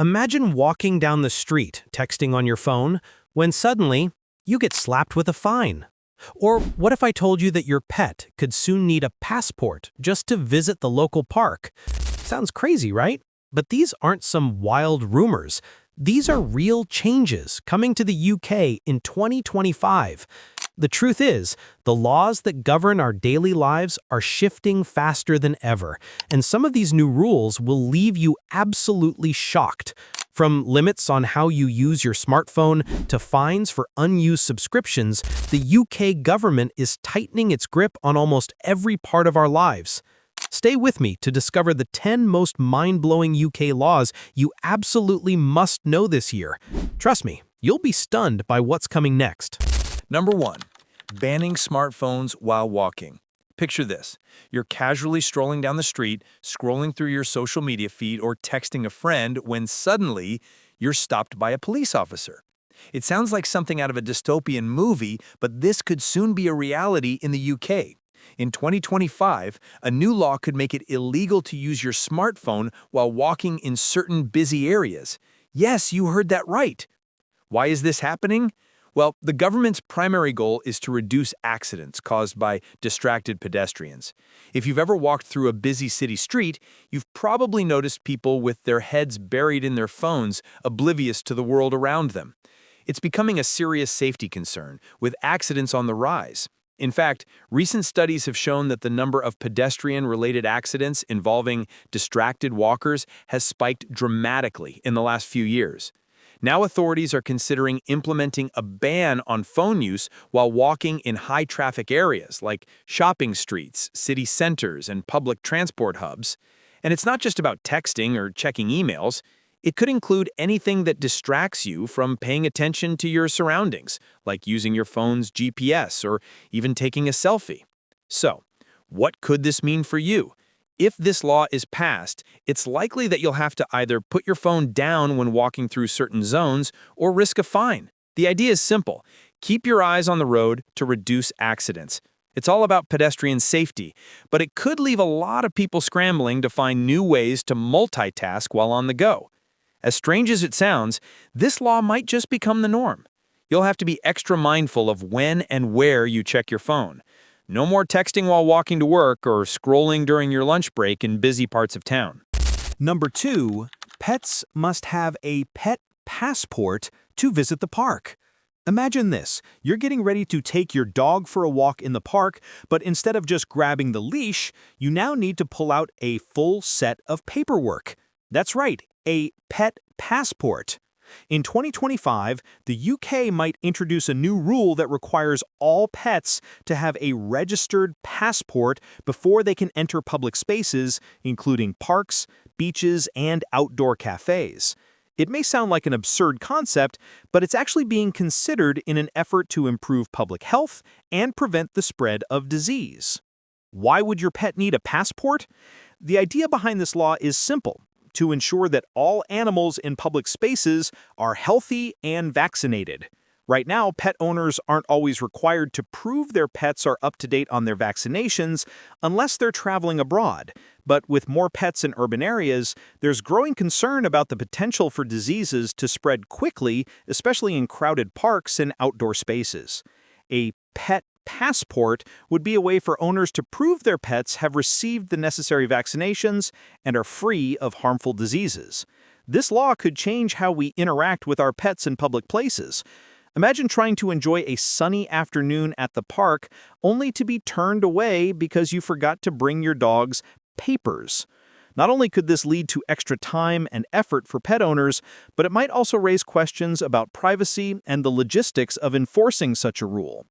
Imagine walking down the street, texting on your phone, when suddenly you get slapped with a fine. Or what if I told you that your pet could soon need a passport just to visit the local park? Sounds crazy, right? But these aren't some wild rumors. These are real changes coming to the UK in 2025. The truth is, the laws that govern our daily lives are shifting faster than ever, and some of these new rules will leave you absolutely shocked. From limits on how you use your smartphone to fines for unused subscriptions, the UK government is tightening its grip on almost every part of our lives. Stay with me to discover the 10 most mind-blowing UK laws you absolutely must know this year. Trust me, you'll be stunned by what's coming next. Number 1. Banning smartphones while walking. Picture this. You're casually strolling down the street, scrolling through your social media feed or texting a friend when suddenly you're stopped by a police officer. It sounds like something out of a dystopian movie, but this could soon be a reality in the UK. In 2025, a new law could make it illegal to use your smartphone while walking in certain busy areas. Yes, you heard that right. Why is this happening? Well, the government's primary goal is to reduce accidents caused by distracted pedestrians. If you've ever walked through a busy city street, you've probably noticed people with their heads buried in their phones, oblivious to the world around them. It's becoming a serious safety concern, with accidents on the rise. In fact, recent studies have shown that the number of pedestrian-related accidents involving distracted walkers has spiked dramatically in the last few years. Now authorities are considering implementing a ban on phone use while walking in high-traffic areas like shopping streets, city centers, and public transport hubs. And it's not just about texting or checking emails. It could include anything that distracts you from paying attention to your surroundings, like using your phone's GPS or even taking a selfie. So, what could this mean for you? If this law is passed, it's likely that you'll have to either put your phone down when walking through certain zones or risk a fine. The idea is simple. Keep your eyes on the road to reduce accidents. It's all about pedestrian safety, but it could leave a lot of people scrambling to find new ways to multitask while on the go. As strange as it sounds, this law might just become the norm. You'll have to be extra mindful of when and where you check your phone. No more texting while walking to work or scrolling during your lunch break in busy parts of town. Number 2, pets must have a pet passport to visit the park. Imagine this. You're getting ready to take your dog for a walk in the park, but instead of just grabbing the leash, you now need to pull out a full set of paperwork. That's right, a pet passport. In 2025, the UK might introduce a new rule that requires all pets to have a registered passport before they can enter public spaces, including parks, beaches, and outdoor cafes. It may sound like an absurd concept, but it's actually being considered in an effort to improve public health and prevent the spread of disease. Why would your pet need a passport? The idea behind this law is simple: to ensure that all animals in public spaces are healthy and vaccinated. Right now, pet owners aren't always required to prove their pets are up to date on their vaccinations unless they're traveling abroad. But with more pets in urban areas, there's growing concern about the potential for diseases to spread quickly, especially in crowded parks and outdoor spaces. A pet passport would be a way for owners to prove their pets have received the necessary vaccinations and are free of harmful diseases. This law could change how we interact with our pets in public places. Imagine trying to enjoy a sunny afternoon at the park only to be turned away because you forgot to bring your dog's papers. Not only could this lead to extra time and effort for pet owners, but it might also raise questions about privacy and the logistics of enforcing such a rule.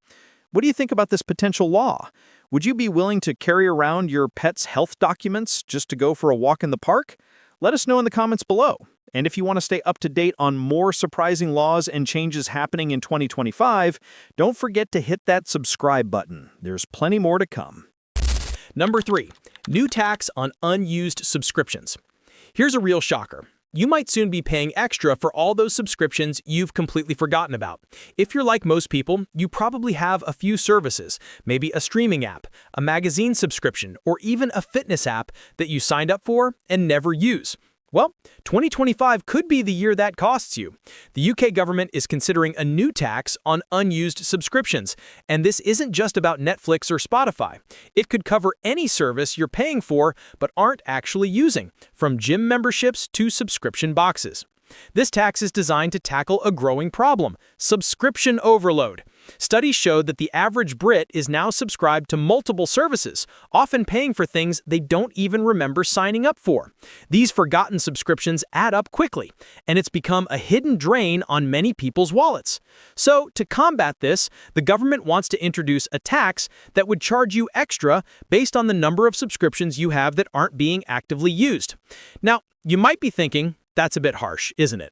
What do you think about this potential law? Would you be willing to carry around your pet's health documents just to go for a walk in the park? Let us know in the comments below. And if you want to stay up to date on more surprising laws and changes happening in 2025, don't forget to hit that subscribe button. There's plenty more to come. Number 3, new tax on unused subscriptions. Here's a real shocker. You might soon be paying extra for all those subscriptions you've completely forgotten about. If you're like most people, you probably have a few services, maybe a streaming app, a magazine subscription, or even a fitness app that you signed up for and never use. Well, 2025 could be the year that costs you. The UK government is considering a new tax on unused subscriptions, and this isn't just about Netflix or Spotify. It could cover any service you're paying for but aren't actually using, from gym memberships to subscription boxes. This tax is designed to tackle a growing problem: subscription overload. Studies showed that the average Brit is now subscribed to multiple services, often paying for things they don't even remember signing up for. These forgotten subscriptions add up quickly, and it's become a hidden drain on many people's wallets. So, to combat this, the government wants to introduce a tax that would charge you extra based on the number of subscriptions you have that aren't being actively used. Now, you might be thinking, that's a bit harsh, isn't it?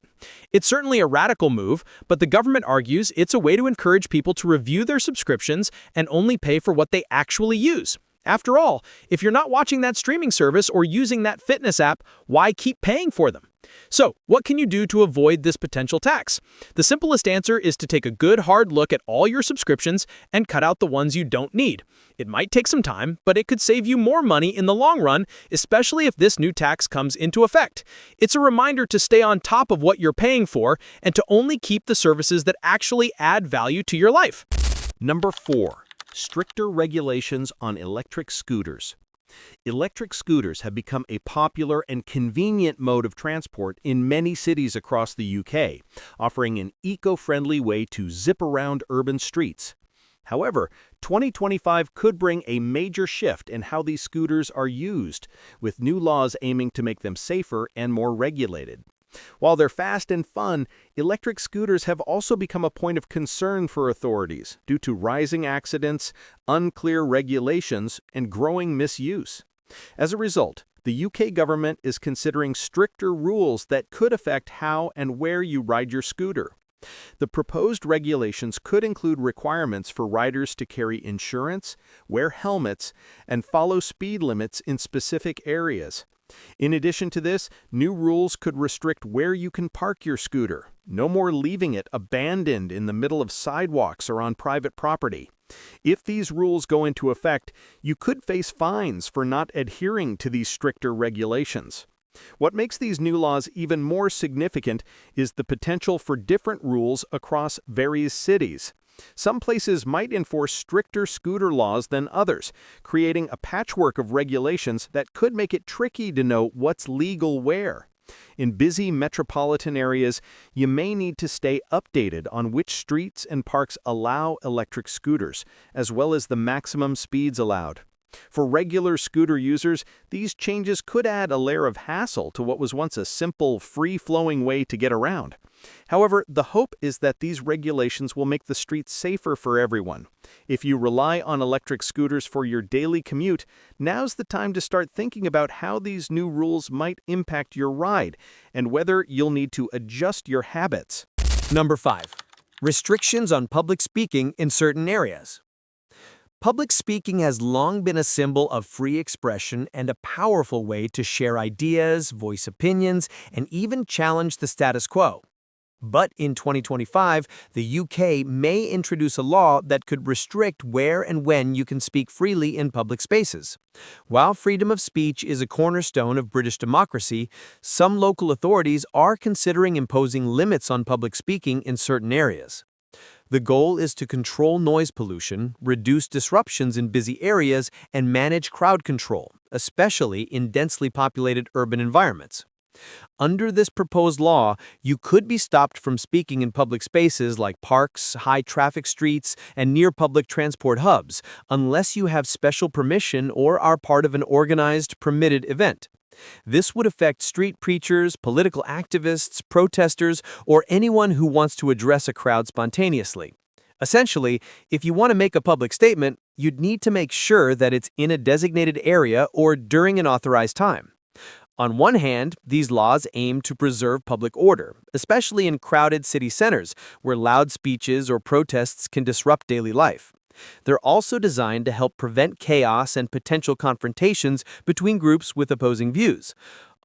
It's certainly a radical move, but the government argues it's a way to encourage people to review their subscriptions and only pay for what they actually use. After all, if you're not watching that streaming service or using that fitness app, why keep paying for them? So, what can you do to avoid this potential tax? The simplest answer is to take a good hard look at all your subscriptions and cut out the ones you don't need. It might take some time, but it could save you more money in the long run, especially if this new tax comes into effect. It's a reminder to stay on top of what you're paying for and to only keep the services that actually add value to your life. Number 4. Stricter regulations on electric scooters. Electric scooters have become a popular and convenient mode of transport in many cities across the UK, offering an eco-friendly way to zip around urban streets. However, 2025 could bring a major shift in how these scooters are used, with new laws aiming to make them safer and more regulated. While they're fast and fun, electric scooters have also become a point of concern for authorities due to rising accidents, unclear regulations, and growing misuse. As a result, the UK government is considering stricter rules that could affect how and where you ride your scooter. The proposed regulations could include requirements for riders to carry insurance, wear helmets, and follow speed limits in specific areas. In addition to this, new rules could restrict where you can park your scooter. No more leaving it abandoned in the middle of sidewalks or on private property. If these rules go into effect, you could face fines for not adhering to these stricter regulations. What makes these new laws even more significant is the potential for different rules across various cities. Some places might enforce stricter scooter laws than others, creating a patchwork of regulations that could make it tricky to know what's legal where. In busy metropolitan areas, you may need to stay updated on which streets and parks allow electric scooters, as well as the maximum speeds allowed. For regular scooter users, these changes could add a layer of hassle to what was once a simple, free-flowing way to get around. However, the hope is that these regulations will make the streets safer for everyone. If you rely on electric scooters for your daily commute, now's the time to start thinking about how these new rules might impact your ride and whether you'll need to adjust your habits. Number 5. Restrictions on public speaking in certain areas. Public speaking has long been a symbol of free expression and a powerful way to share ideas, voice opinions, and even challenge the status quo. But in 2025, the UK may introduce a law that could restrict where and when you can speak freely in public spaces. While freedom of speech is a cornerstone of British democracy, some local authorities are considering imposing limits on public speaking in certain areas. The goal is to control noise pollution, reduce disruptions in busy areas, and manage crowd control, especially in densely populated urban environments. Under this proposed law, you could be stopped from speaking in public spaces like parks, high-traffic streets, and near public transport hubs, unless you have special permission or are part of an organized, permitted event. This would affect street preachers, political activists, protesters, or anyone who wants to address a crowd spontaneously. Essentially, if you want to make a public statement, you'd need to make sure that it's in a designated area or during an authorized time. On one hand, these laws aim to preserve public order, especially in crowded city centers where loud speeches or protests can disrupt daily life. They're also designed to help prevent chaos and potential confrontations between groups with opposing views.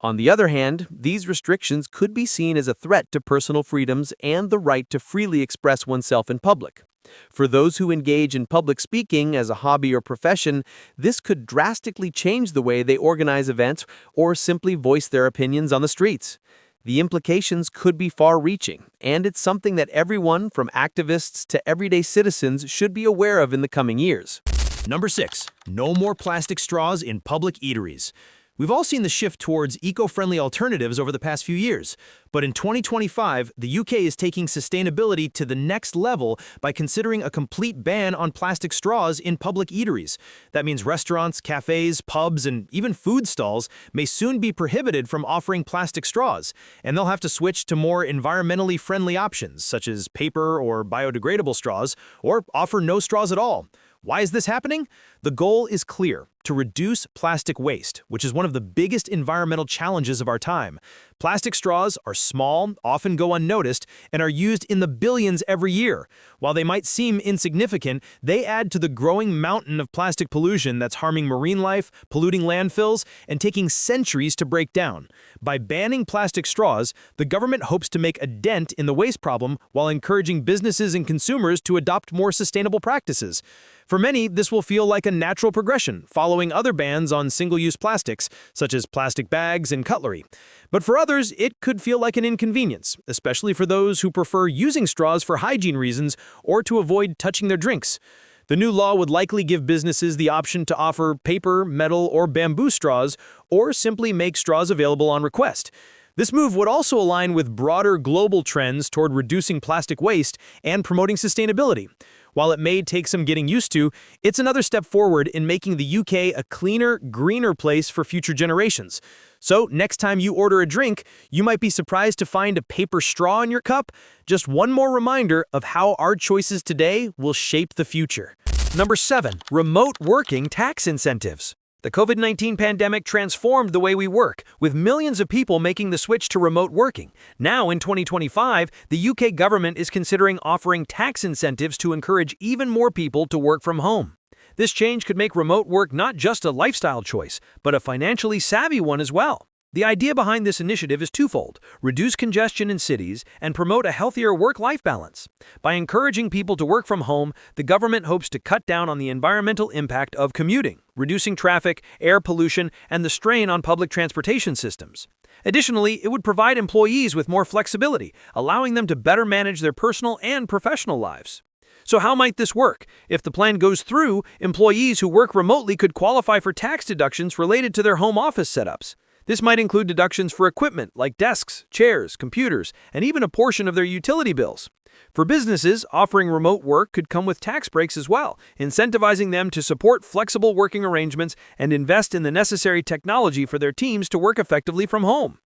On the other hand, these restrictions could be seen as a threat to personal freedoms and the right to freely express oneself in public. For those who engage in public speaking as a hobby or profession, this could drastically change the way they organize events or simply voice their opinions on the streets. The implications could be far-reaching, and it's something that everyone from activists to everyday citizens should be aware of in the coming years. Number 6. No more plastic straws in public eateries. We've all seen the shift towards eco-friendly alternatives over the past few years, but in 2025, the UK is taking sustainability to the next level by considering a complete ban on plastic straws in public eateries. That means restaurants, cafes, pubs, and even food stalls may soon be prohibited from offering plastic straws, and they'll have to switch to more environmentally friendly options, such as paper or biodegradable straws, or offer no straws at all. Why is this happening? The goal is clear: to reduce plastic waste, which is one of the biggest environmental challenges of our time. Plastic straws are small, often go unnoticed, and are used in the billions every year. While they might seem insignificant, they add to the growing mountain of plastic pollution that's harming marine life, polluting landfills, and taking centuries to break down. By banning plastic straws, the government hopes to make a dent in the waste problem while encouraging businesses and consumers to adopt more sustainable practices. For many, this will feel like a natural progression, following other bans on single-use plastics, such as plastic bags and cutlery. But for others, it could feel like an inconvenience, especially for those who prefer using straws for hygiene reasons or to avoid touching their drinks. The new law would likely give businesses the option to offer paper, metal, or bamboo straws, or simply make straws available on request. This move would also align with broader global trends toward reducing plastic waste and promoting sustainability. While it may take some getting used to, it's another step forward in making the UK a cleaner, greener place for future generations. So, next time you order a drink, you might be surprised to find a paper straw in your cup. Just one more reminder of how our choices today will shape the future. Number 7. Remote working tax incentives. The COVID-19 pandemic transformed the way we work, with millions of people making the switch to remote working. Now, in 2025, the UK government is considering offering tax incentives to encourage even more people to work from home. This change could make remote work not just a lifestyle choice, but a financially savvy one as well. The idea behind this initiative is twofold: reduce congestion in cities and promote a healthier work-life balance. By encouraging people to work from home, the government hopes to cut down on the environmental impact of commuting, reducing traffic, air pollution, and the strain on public transportation systems. Additionally, it would provide employees with more flexibility, allowing them to better manage their personal and professional lives. So how might this work? If the plan goes through, employees who work remotely could qualify for tax deductions related to their home office setups. This might include deductions for equipment like desks, chairs, computers, and even a portion of their utility bills. For businesses, offering remote work could come with tax breaks as well, incentivizing them to support flexible working arrangements and invest in the necessary technology for their teams to work effectively from home.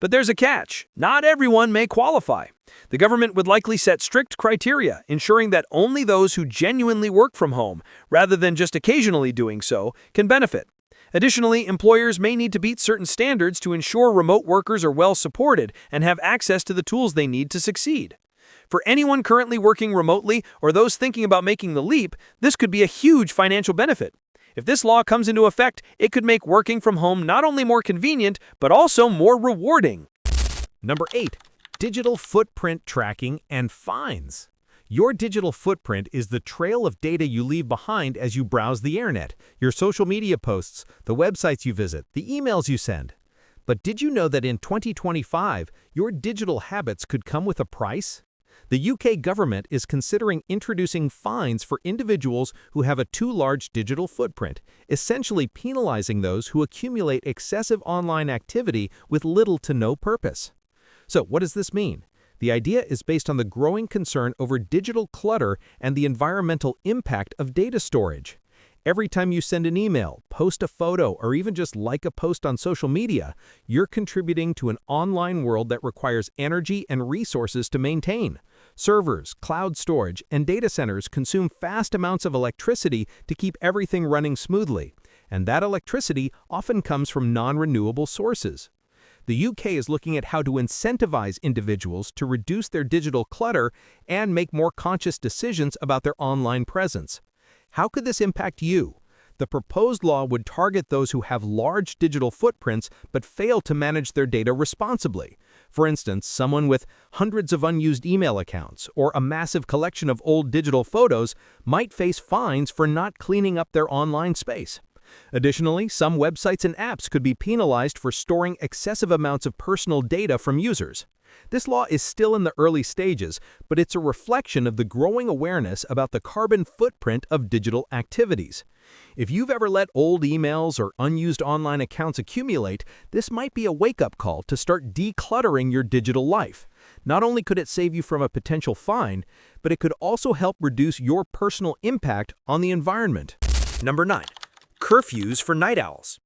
But there's a catch. Not everyone may qualify. The government would likely set strict criteria, ensuring that only those who genuinely work from home, rather than just occasionally doing so, can benefit. Additionally, employers may need to beat certain standards to ensure remote workers are well supported and have access to the tools they need to succeed. For anyone currently working remotely or those thinking about making the leap, this could be a huge financial benefit. If this law comes into effect, it could make working from home not only more convenient, but also more rewarding. Number 8. Digital footprint tracking and fines. Your digital footprint is the trail of data you leave behind as you browse the internet, your social media posts, the websites you visit, the emails you send. But did you know that in 2025, your digital habits could come with a price? The UK government is considering introducing fines for individuals who have a too large digital footprint, essentially penalizing those who accumulate excessive online activity with little to no purpose. So what does this mean? The idea is based on the growing concern over digital clutter and the environmental impact of data storage. Every time you send an email, post a photo, or even just like a post on social media, you're contributing to an online world that requires energy and resources to maintain. Servers, cloud storage, and data centers consume vast amounts of electricity to keep everything running smoothly, and that electricity often comes from non-renewable sources. The UK is looking at how to incentivize individuals to reduce their digital clutter and make more conscious decisions about their online presence. How could this impact you? The proposed law would target those who have large digital footprints but fail to manage their data responsibly. For instance, someone with hundreds of unused email accounts or a massive collection of old digital photos might face fines for not cleaning up their online space. Additionally, some websites and apps could be penalized for storing excessive amounts of personal data from users. This law is still in the early stages, but it's a reflection of the growing awareness about the carbon footprint of digital activities. If you've ever let old emails or unused online accounts accumulate, this might be a wake-up call to start decluttering your digital life. Not only could it save you from a potential fine, but it could also help reduce your personal impact on the environment. Number 9. Curfews for night owls.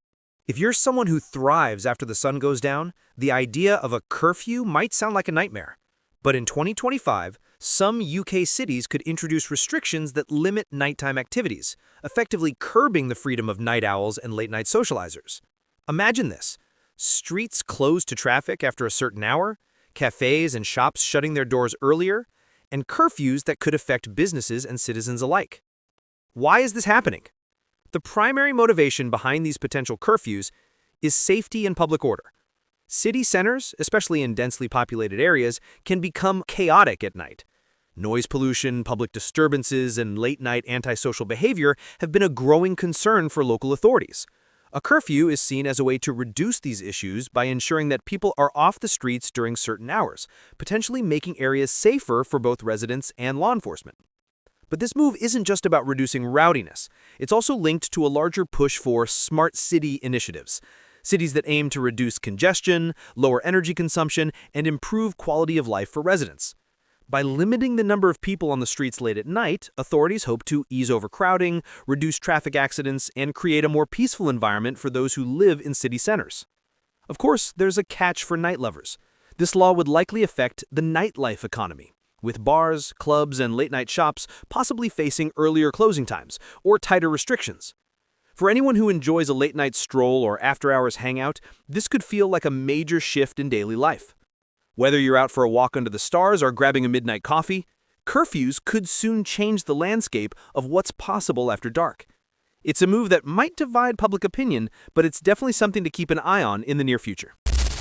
If you're someone who thrives after the sun goes down, the idea of a curfew might sound like a nightmare. But in 2025, some UK cities could introduce restrictions that limit nighttime activities, effectively curbing the freedom of night owls and late-night socializers. Imagine this: streets closed to traffic after a certain hour, cafes and shops shutting their doors earlier, and curfews that could affect businesses and citizens alike. Why is this happening? The primary motivation behind these potential curfews is safety and public order. City centers, especially in densely populated areas, can become chaotic at night. Noise pollution, public disturbances, and late-night antisocial behavior have been a growing concern for local authorities. A curfew is seen as a way to reduce these issues by ensuring that people are off the streets during certain hours, potentially making areas safer for both residents and law enforcement. But this move isn't just about reducing rowdiness. It's also linked to a larger push for smart city initiatives, cities that aim to reduce congestion, lower energy consumption, and improve quality of life for residents. By limiting the number of people on the streets late at night, authorities hope to ease overcrowding, reduce traffic accidents, and create a more peaceful environment for those who live in city centers. Of course, there's a catch for night lovers. This law would likely affect the nightlife economy, with bars, clubs, and late-night shops possibly facing earlier closing times or tighter restrictions. For anyone who enjoys a late-night stroll or after-hours hangout, this could feel like a major shift in daily life. Whether you're out for a walk under the stars or grabbing a midnight coffee, curfews could soon change the landscape of what's possible after dark. It's a move that might divide public opinion, but it's definitely something to keep an eye on in the near future.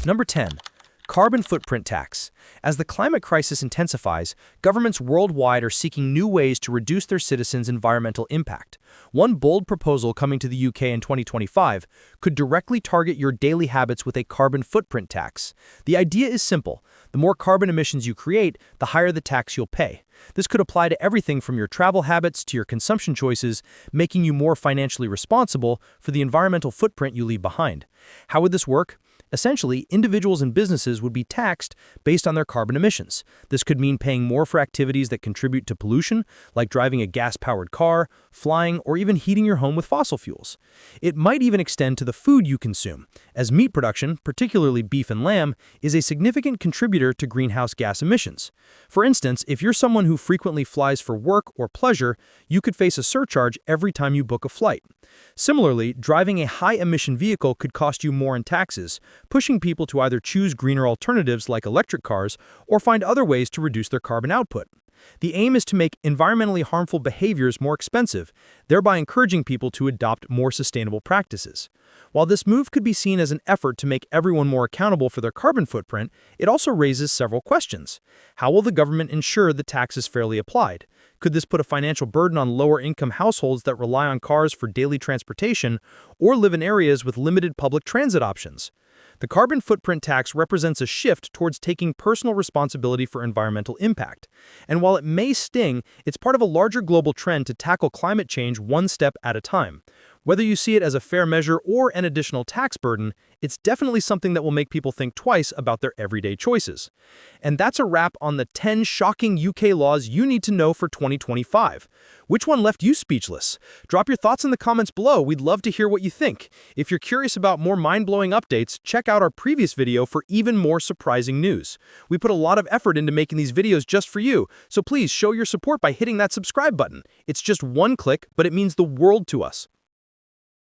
Number 10. Carbon footprint tax. As the climate crisis intensifies, governments worldwide are seeking new ways to reduce their citizens' environmental impact. One bold proposal coming to the UK in 2025 could directly target your daily habits with a carbon footprint tax. The idea is simple. The more carbon emissions you create, the higher the tax you'll pay. This could apply to everything from your travel habits to your consumption choices, making you more financially responsible for the environmental footprint you leave behind. How would this work? Essentially, individuals and businesses would be taxed based on their carbon emissions. This could mean paying more for activities that contribute to pollution, like driving a gas-powered car, flying, or even heating your home with fossil fuels. It might even extend to the food you consume, as meat production, particularly beef and lamb, is a significant contributor to greenhouse gas emissions. For instance, if you're someone who frequently flies for work or pleasure, you could face a surcharge every time you book a flight. Similarly, driving a high-emission vehicle could cost you more in taxes, pushing people to either choose greener alternatives like electric cars or find other ways to reduce their carbon output. The aim is to make environmentally harmful behaviors more expensive, thereby encouraging people to adopt more sustainable practices. While this move could be seen as an effort to make everyone more accountable for their carbon footprint, it also raises several questions. How will the government ensure the tax is fairly applied? Could this put a financial burden on lower-income households that rely on cars for daily transportation or live in areas with limited public transit options? The carbon footprint tax represents a shift towards taking personal responsibility for environmental impact. And while it may sting, it's part of a larger global trend to tackle climate change one step at a time. Whether you see it as a fair measure or an additional tax burden, it's definitely something that will make people think twice about their everyday choices. And that's a wrap on the 10 shocking UK laws you need to know for 2025. Which one left you speechless? Drop your thoughts in the comments below. We'd love to hear what you think. If you're curious about more mind-blowing updates, check out our previous video for even more surprising news. We put a lot of effort into making these videos just for you, so please show your support by hitting that subscribe button. It's just one click, but it means the world to us.